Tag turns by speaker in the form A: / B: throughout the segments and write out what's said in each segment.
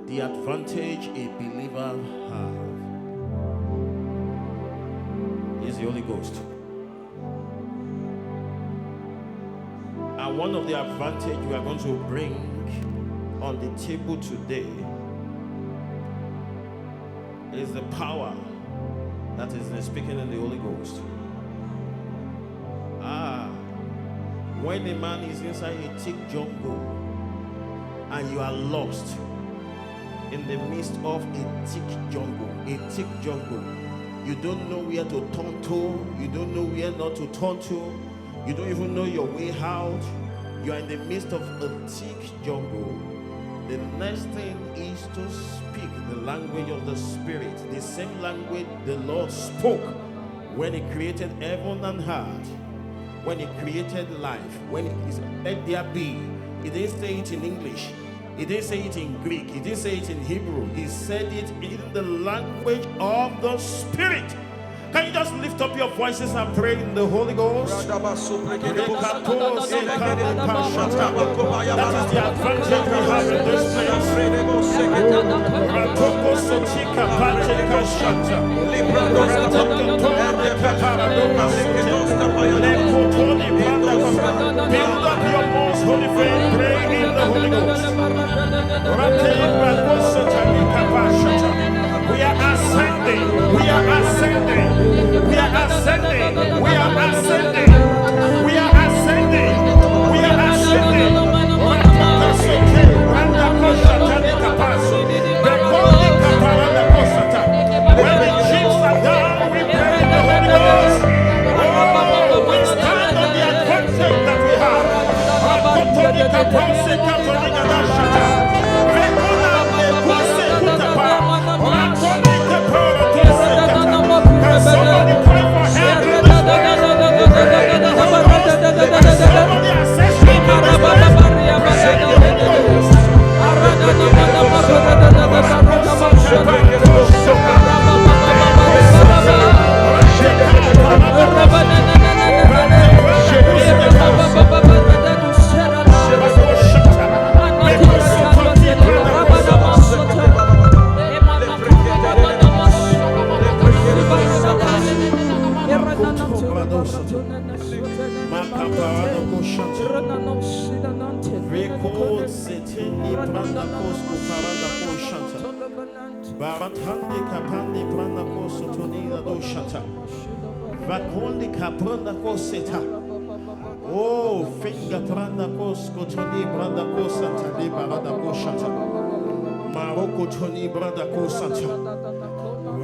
A: The advantage a believer has is the Holy Ghost. And one of the advantage we are going to bring on the table today is the power that is speaking in the Holy Ghost. When a man is inside a thick jungle and you are lost in the midst of a thick jungle, you don't know where to turn to, you don't know where not to turn to, you don't even know your way out, you are in the midst of a thick jungle. The next thing is to speak the language of the Spirit, the same language the Lord spoke when He created heaven and earth, when He created life, when He said, let there be. He didn't say it in English, He didn't say it in Greek, He didn't say it in Hebrew, He said it in the language of the Spirit. Can you just lift up your voices and pray in the Holy Ghost? That is the advantage we have in this Build up your most holy faith, pray in the Holy Ghost. We are ascending, we are ascending, we are ascending, we are ascending, we are ascending, we are ascending. When the chiefs are down, we pray in the Holy Ghost. Oh, we stand on the advantage that we have. Somebody pray for help in this way. Somebody access me in this way. Oh, finger pranda kosko toni branda kosanta de barada koshata. Maroko toni branda kosanta.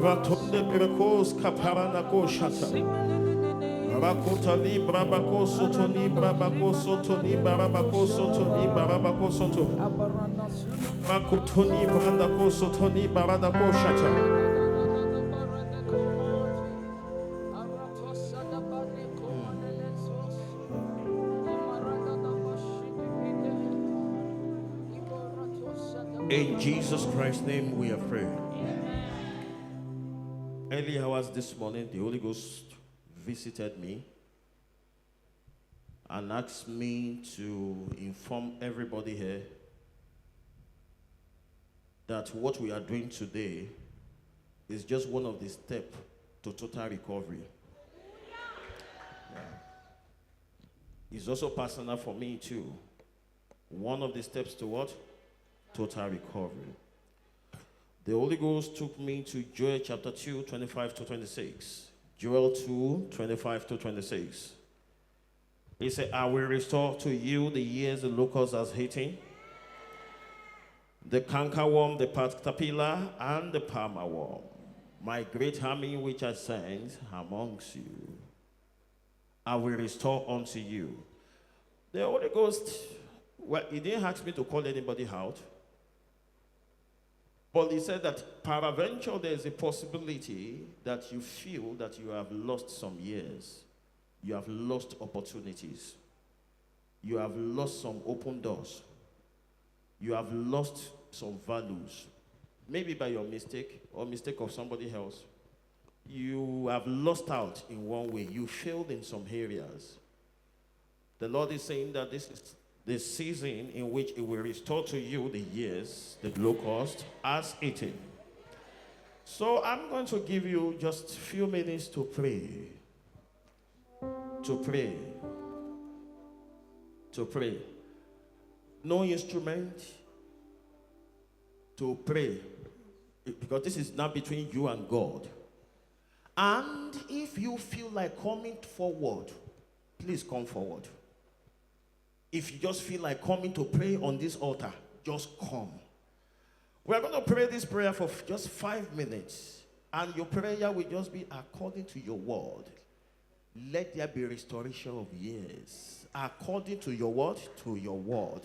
A: Ratonde brekos kaparana koshata. Rakota li brabakoso toni brabakoso toni barabakoso toni barabakoso to. Rakotoni branda koso toni barada koshata. In Jesus Christ's name we have prayed. Early hours this morning, the Holy Ghost visited me and asked me to inform everybody here that what we are doing today is just one of the steps to total recovery. Yeah. It's also personal for me too. One of the steps to what? Total recovery. The Holy Ghost took me to Joel chapter 2, 25 to 26. Joel 2, 25 to 26. He said, I will restore to you the years the locust has eaten, the cankerworm, the caterpillar, and the palmer worm, my great army which I sent amongst you. I will restore unto you. The Holy Ghost, well, he didn't ask me to call anybody out. But he said that peradventure there is a possibility that you feel that you have lost some years. You have lost opportunities. You have lost some open doors. You have lost some values. Maybe by your mistake or mistake of somebody else. You have lost out in one way. You failed in some areas. The Lord is saying that this is the season in which it will restore to you the years the locust has eaten. So I'm going to give you just a few minutes to pray. To pray. To pray. No instrument. To pray. Because this is now between you and God. And if you feel like coming forward, please come forward. If you just feel like coming to pray on this altar, just come. We're going to pray this prayer for just 5 minutes. And your prayer will just be according to your word. Let there be restoration of years. According to your word, to your word.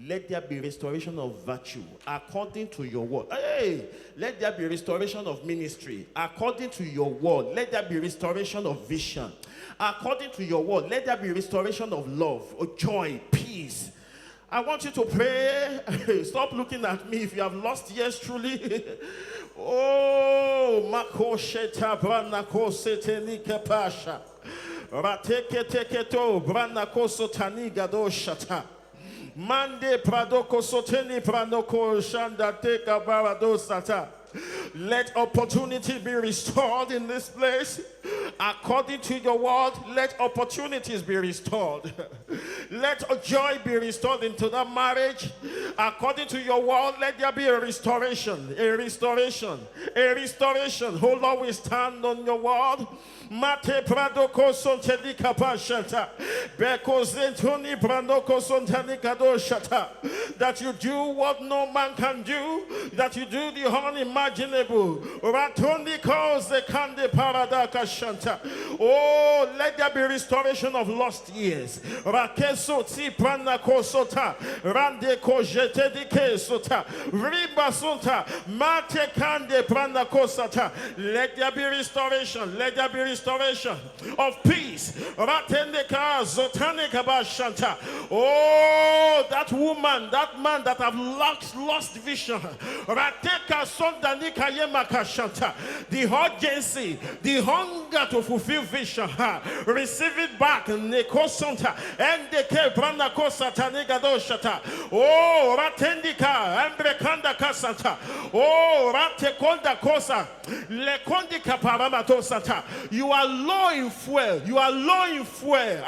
A: Let there be restoration of virtue according to your word. Hey, let there be restoration of ministry according to your word. Let there be restoration of vision according to your word. Let there be restoration of love, of joy, peace. I want you to pray. Stop looking at me if you have lost years truly. Oh, makosheta branako setenika pasha. Rateke teketo branako sotani gado shata. Mande pradoko soteni pranoko shanda teka barado sata. Let opportunity be restored in this place. According to your word, let opportunities be restored. Let joy be restored into that marriage. According to your word, let there be a restoration. A restoration. A restoration. Oh Lord, we stand on your word. Mate pradoko sonteni kapashata. Beko zentoni pradoko sonteni kadoshata. That you do what no man can do. That you do the unimaginable. Ratoni cause the kande paradaka shanta. Oh, let there be restoration of lost years. Rakeso ti prana kosota. Rande kojete dike sota. Riba sota. Mate kande prana kosata. Let there be restoration. Let there be restoration of peace. Ratendeka zotaneka bashanta. Oh, that woman, that man that have lost vision. Rateka sondanika yemaka shanta. The urgency, the hunger to fulfill vision. Receive it back. Nekosonta. Endeke branda kosata negadoshata. Oh, ratendika ambrekanda kasanta. Oh, ratekonda kosa. Lekondika paramatosata. You are low in fuel. You are low in fuel.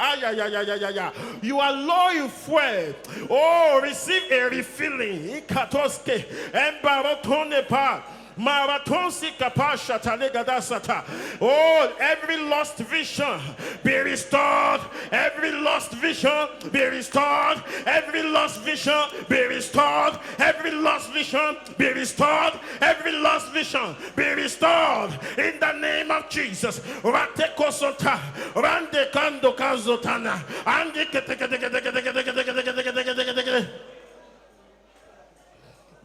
A: You are low in fuel. Oh, receive a refilling. Ikatoske. Embarotone pa. Maratonsi kapasha tanegadasata. Oh, every lost vision be restored. Every lost vision be restored. Every lost vision be restored. Every lost vision be restored. Every lost vision be restored. In the name of Jesus. Rate kosota. Rande kando kazotana. Andi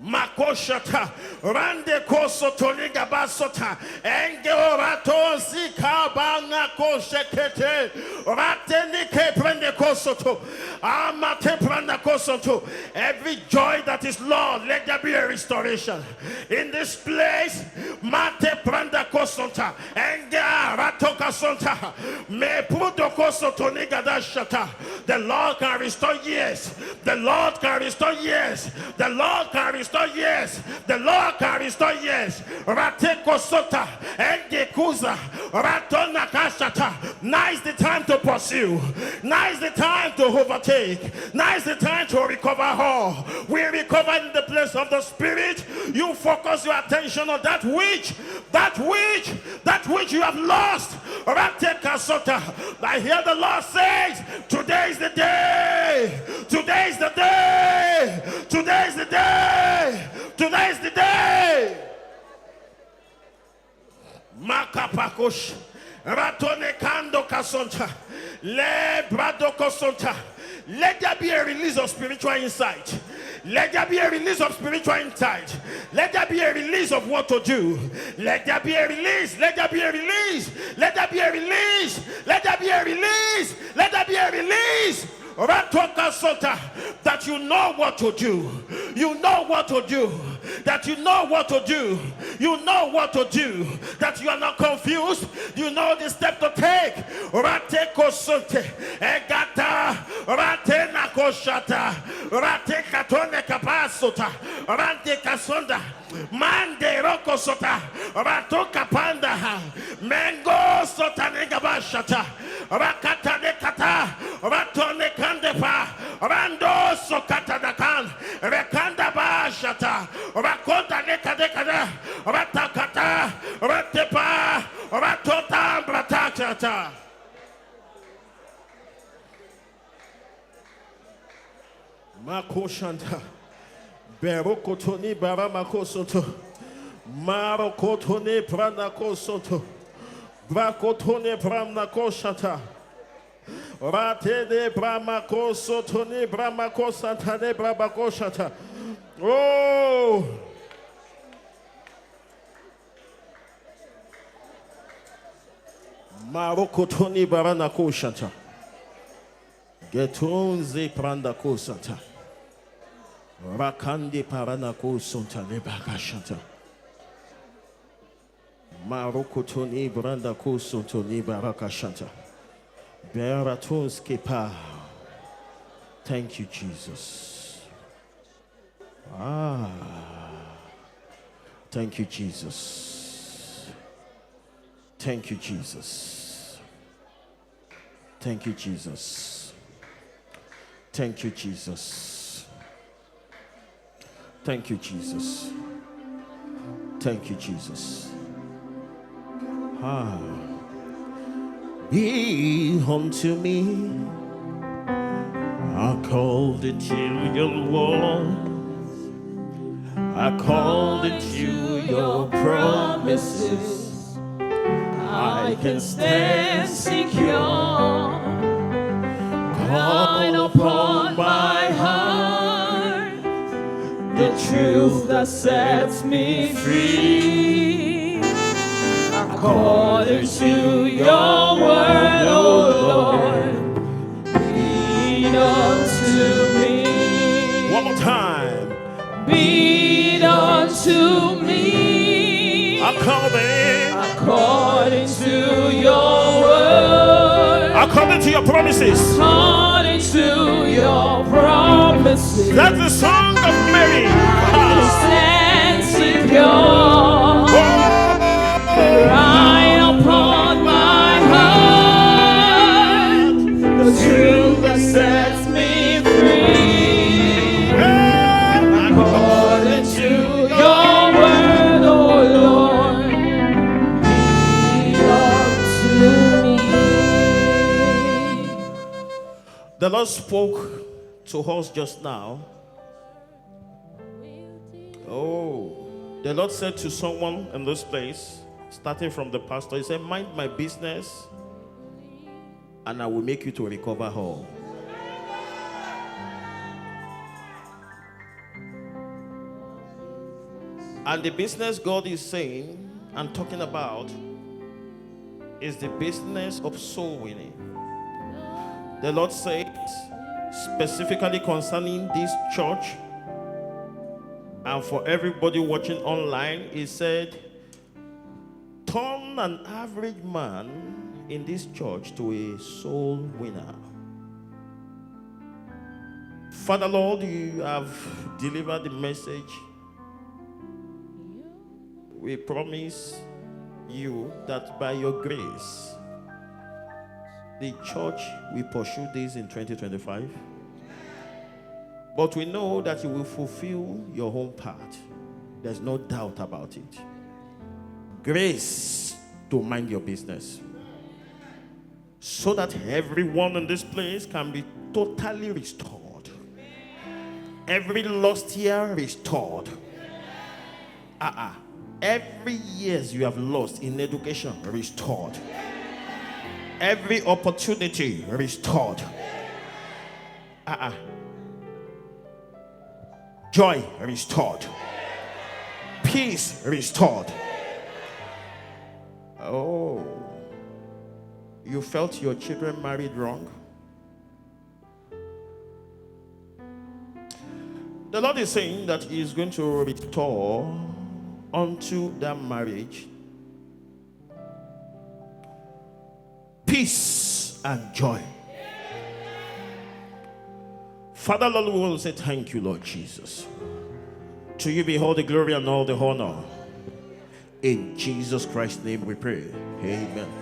A: Makoshata Rande Kosotoniga Basota Enge Orato Zika Banga Koshekete Ratenike Prende Kosoto Amate Pranda Kosoto. Every joy that is Lord, let there be a restoration in this place. Mate Pranda Kosota Enge Ratoka Sonta Me Pudo Kosotoniga Dashata. The Lord can restore years. The Lord can restore years. The Lord can restore years. The Lord can restore years. Rateko sota engekuza ratona kashata. Now is the time to pursue. Now is the time to overtake. Now is the time to recover all. We recover in the place of the Spirit. You focus your attention on that which you have lost. Rateka sota. I hear the Lord says, today is the day. Today is the day. Today is the day. Today is the day. Makapakosh Ratone Kando Kasonta Le Brado Kosonta. Let there be a release of spiritual insight. Let there be a release of spiritual insight. Let there be a release of what to do. Let there be a release. Let there be a release. Let there be a release. Let there be a release. Let there be a release. that you know what to do. You know what to do. That you know what to do. You know what to do. That you are not confused. You know the step to take. Rate kosonte. Egata. Rate nakoshata. Rate katone kapasota. Rate kasonda. Mande roko sota. Rato kapanda. Mengo sota negabashata. Rakata nekata. Ratone kandepa. Rando sokata dakan. Rekanda bashata. Rakonda nekadekada. Ratakata. Ratepa. Ratota bratakata. Makoshanta. Berokotoni baramakosoto. Marokotone pranakosoto. Brakotone pranakoshata. Rate de bramakosotone bramakosata de brabakoshata. Oh! Marokotoni baranakoshata. Getunze prandakosata. Rakandi paranako sonta nebakashanta. Marokotoni brandako sonto nebarakashanta. Beratons kepa. Thank you, Jesus. Thank you, Jesus. Thank you, Jesus. Thank you, Jesus. Thank you, Jesus. Thank you, Jesus. Thank you, Jesus. Be unto me according to your word, according to your promises. I can stand secure. Call upon my heart the truth that sets me free. According to your word, oh Lord, be unto me. One more time. Be unto me. According to your word. According to your promises. According to your promises. That's the song of Mary. I stand secure. Right upon my heart, the truth that sets me free. According to your word, oh Lord, be unto me. The Lord spoke to us just now. Oh, the Lord said to someone in this place, starting from the pastor, he said, mind my business and I will make you to recover all. And the business God is saying and talking about is the business of soul winning. The Lord said, specifically concerning this church and for everybody watching online, he said, turn an average man in this church to a soul winner. Father Lord, you have delivered the message. We promise you that by your grace, the church will pursue this in 2025. But we know that you will fulfill your own part. There's no doubt about it. Grace to mind your business, so that everyone in this place can be totally restored. Every lost year restored. Every years you have lost in education restored. Every opportunity restored. Joy restored. Peace restored. Oh, you felt your children married wrong? The Lord is saying that He is going to restore unto that marriage peace and joy. Father, Lord, we want to say thank you, Lord Jesus. To you be all the glory and all the honor. In Jesus Christ's name we pray. Amen.